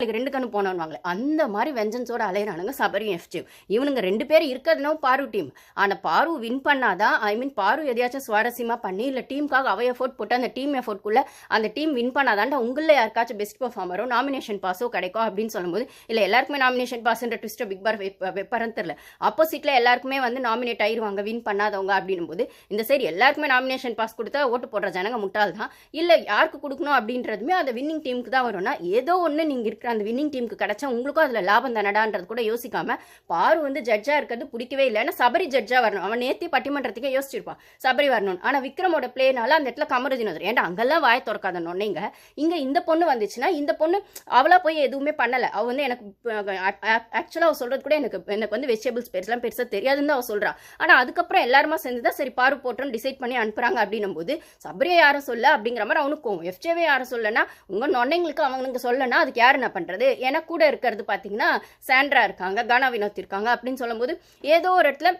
2 கண்ணு போனோன்னுவாங்களே அந்த மாதிரி வெஞ்சன்ஸோட அலையிறானுங்க சபரியும் எஃப்ஜே. இவனுங்க 2 பேர் இருக்கிறதுனோ பாரு டீம். ஆனால் பாரு வின் பண்ணாதான், ஐ மீன் பாரு எதையாச்சும் சுவாரஸ்யமாக பண்ணி இல்லை டீமுக்காக அவ எஃபோர்ட் போட்டு அந்த டீம் எஃபோர்ட்குள்ளே அந்த டீம் வின் பண்ணாதான்டா உங்களில் யாருக்காச்சும் பெஸ்ட் பர்ஃபார்மரோ நாமினேஷன் பாஸோ கிடைக்கும் அப்படின்னு சொல்லும்போது, இல்லை எல்லாருக்குமே நாமினேஷன் பாஸ்ன்ற ட்விஸ்ட்டை பிக் பார் வைப்பாருன்னு தெரியல. ஆப்போசிட்டில் எல்லாருக்குமே வந்து நாமினேட் ஆயிடுவாங்க வின் பண்ணாதவங்க அப்படின்னும் போது, இந்த சைடு எல்லாருக்குமே நாமினேஷன் பாஸ் கொடுத்தா ஓட்டு போடுற ஜனங்க முட்டாள் தான். இல்லை யாருக்கு கொடுக்கணும் அப்படின்றதுமே அந்த வின்னிங் டீமுக்கு தான் வரும்னா, ஏதோ ஒன்று நீங்கள் இருக்கிற அந்த வின்னிங் டீமுக்கு கிடைச்சா உங்களுக்கும் அதில் லாபம் தானடான்றது கூட யோசிக்காம பாரு வந்து ஜட்ஜா இருக்கிறது பிடிக்கவே இல்லை. ஏன்னா சபரி ஜட்ஜா வரணும். அவன் நேத்தி பட்டிமன்றத்துக்கே யோசிச்சிருப்பான் சபரி வரணும். ஆனால் விக்ரமோட பிளேனால அந்த இடத்துல கமருதீன் வந்துடும். ஏன்டா அங்கெல்லாம் வாய திறக்காத நொன்னைங்க. இங்கே இந்த பொண்ணு வந்துச்சுன்னா இந்த பொண்ணு அவளா போய் எதுவுமே பண்ணலை. அவள் வந்து எனக்கு ஆக்சுவலாக அவள் சொல்றது கூட எனக்கு வந்து வெஜிடபிள்ஸ் பேர்ஸ்லாம் பெருசாக தெரியாதுன்னு அவள் சொல்றா. ஆனால் அதுக்கப்புறம் எல்லாருமா சேர்ந்துதான் சரி பாரு போட்டோன்னு டிசைட் பண்ணி அனுப்புறாங்க அப்படின்னும் போது சபரியை யாரும் சொல்ல அப்படிங்கிற மாதிரி அவனுக்கும் எஃப்ஜேவே யாரும் சொல்லனா உங்க நொன்னைங்களுக்கு அவங்களுக்கு சொல்லனா அதுக்கு யார் என்ன பண்றது? ஏன்னா கூட இருக்கிறது பார்த்தீங்கன்னா சாண்ட்ரா இருக்காங்க, கானா வினோத் இருக்காங்க அப்படின்னு சொல்லும்போது ஏதோ ஒரு இடத்துல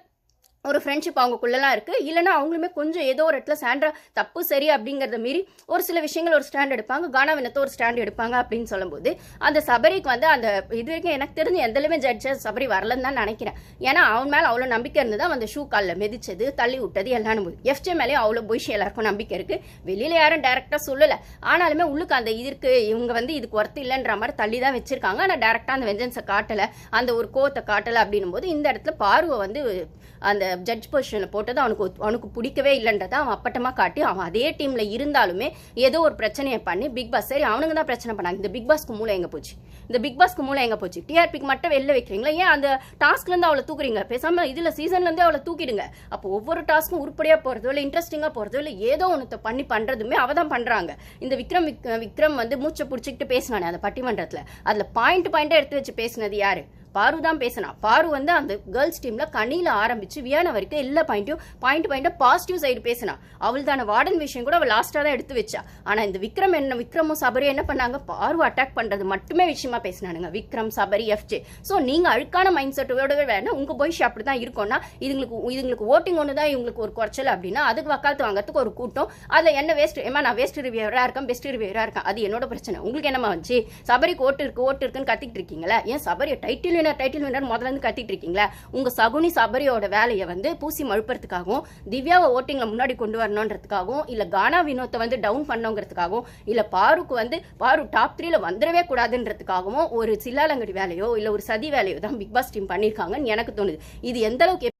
ஒரு ஃப்ரெண்ட்ஷிப் அவங்களுக்குள்ளலாம் இருக்குது. இல்லைனா அவங்களுமே கொஞ்சம் ஏதோ ஒரு இடத்துல சாண்ட்ரா தப்பு சரி அப்படிங்கிறத மீறி ஒரு சில விஷயங்கள் ஒரு ஸ்டாண்ட் எடுப்பாங்க, கானா வினத்தை ஒரு ஸ்டாண்ட் எடுப்பாங்க அப்படின்னு சொல்லும்போது அந்த சபரிக்கு வந்து அந்த இது வரைக்கும் எனக்கு தெரிஞ்சு எந்தளவுமே ஜட்ஜஸ் சபரி வரலன்னு தான் நினைக்கிறேன். ஏன்னா அவன் மேலே அவ்வளோ நம்பிக்கை இருந்து தான் அந்த ஷூ காலில் மிதிச்சது தள்ளி விட்டது எல்லாம் போது. எஃப்ஜே மேலேயும் அவ்வளோ பொய்ஷி எல்லாருக்கும் நம்பிக்கை இருக்குது. வெளியில் யாரும் டேரெக்டாக சொல்லலை, ஆனாலுமே உள்ளுக்கு அந்த இதுக்கு இவங்க வந்து இதுக்கு ஒர்த்து இல்லைன்ற மாதிரி தள்ளி தான் வச்சிருக்காங்க. ஆனால் டேரெக்டாக அந்த வெஞ்சன்ஸை காட்டலை, அந்த ஒரு கோவத்தை காட்டலை அப்படின்னும் போது இந்த இடத்துல பார்வை வந்து அந்த ஜட்ஜ் பொசிஷனில் போட்டது அவனுக்கு பிடிக்கவே இல்லைன்றதை அவன் அப்பட்டமாக காட்டி அவன் அதே டீமில் இருந்தாலுமே ஏதோ ஒரு பிரச்சனையை பண்ணி பிக் பாஸ் சரி அவனுங்க தான் பிரச்சனை பண்ணாங்க. இந்த பிக் பாஸ்க்கு மூளை எங்கே போச்சு? இந்த பிக் பாஸ்க்கு மூளை எங்கே போச்சு? டிஆர்பிக்கு மட்டும் வெளில வைக்கிறீங்களா? ஏன் அந்த டாஸ்க்லேருந்து அவளை தூக்குறீங்க? பேசாமல் இதில் சீசன்லேருந்தே அவளை தூக்கிடுங்க. அப்போ ஒவ்வொரு டாஸ்க்கும் உருப்படியாக போகிறதோ இல்லை இன்ட்ரெஸ்டிங்காக போகிறதோ இல்லை ஏதோ ஒன்று பண்ணி பண்ணுறதுமே அவ தான் பண்ணுறாங்க. இந்த விக்ரம் வந்து மூச்சை பிடிச்சிக்கிட்டு பேசினானே அந்த பட்டிமன்றத்தில், அதில் பாயிண்ட்டாக எடுத்து வச்சு பேசினது யாரு? பாரு தான் பேசினா. பாரு வந்து அந்த கேர்ள்ஸ் டீம்ல கனியில ஆரம்பிச்சு வியானா வரைக்கும் எல்லா பாயிண்ட் பாசிட்டிவ் சைடு பேசினா. அவள் தான வார்டன் விஷயம் கூட அவள் லாஸ்டா தான் எடுத்து வச்சா. ஆனா இந்த விக்ரமும் சபரி என்ன பண்ணாங்க? பாரு அட்டாக் பண்றது மட்டுமே விஷயமா பேசினானுங்க விக்ரம், சபரி, எஃப்ஜே. ஸோ நீங்க அழுக்கான மைண்ட் செட்டோடவே வேணும். உங்க பொய்ஷ் அப்படிதான் இருக்கும்னா இதுங்களுக்கு ஓட்டிங் ஒன்று தான் இவங்களுக்கு ஒரு குறைச்சல் அப்படின்னா அதுக்கு வக்காலத்து வாங்கறதுக்கு ஒரு கூட்டம். அதுல என்ன வேஸ்ட்? ஏமா நான் வேஸ்ட் ரிவியூவரா இருக்கேன், பெஸ்ட் ரிவியூவரா இருக்கேன், அது என்னோட பிரச்சனை. உங்களுக்கு என்னமா வந்துச்சு? சபரிக்கு ஓட்டு இருக்குன்னு கத்திட்டு இருக்கீங்களா? ஏன் சபரி டைட்டில் வினர் முதல்ல இருந்து கத்திட்டு இருக்கீங்களா? உங்க சகுனி சபரியோட வேலையை வந்து பூசி மழுப்புறதுக்காகவும் திவ்யாவை ஓட்டிங்ல முன்னாடி கொண்டு வரணும்ன்றதுக்காகவும் இல்ல கானா வினோத்தை வந்து டவுன் பண்ணணுங்கிறதுக்காகவும் இல்ல பாருக்கு வந்து பாரு டாப் 3ல வந்துடவே கூடாதுன்றதுக்காகவும் ஒரு சில்லாலங்கடி வேலையோ இல்ல ஒரு சதி வேலையோ தான் பிக் பாஸ் டீம் பண்ணிருக்காங்கன்னு எனக்கு தோணுது. இது எந்த அளவுக்கு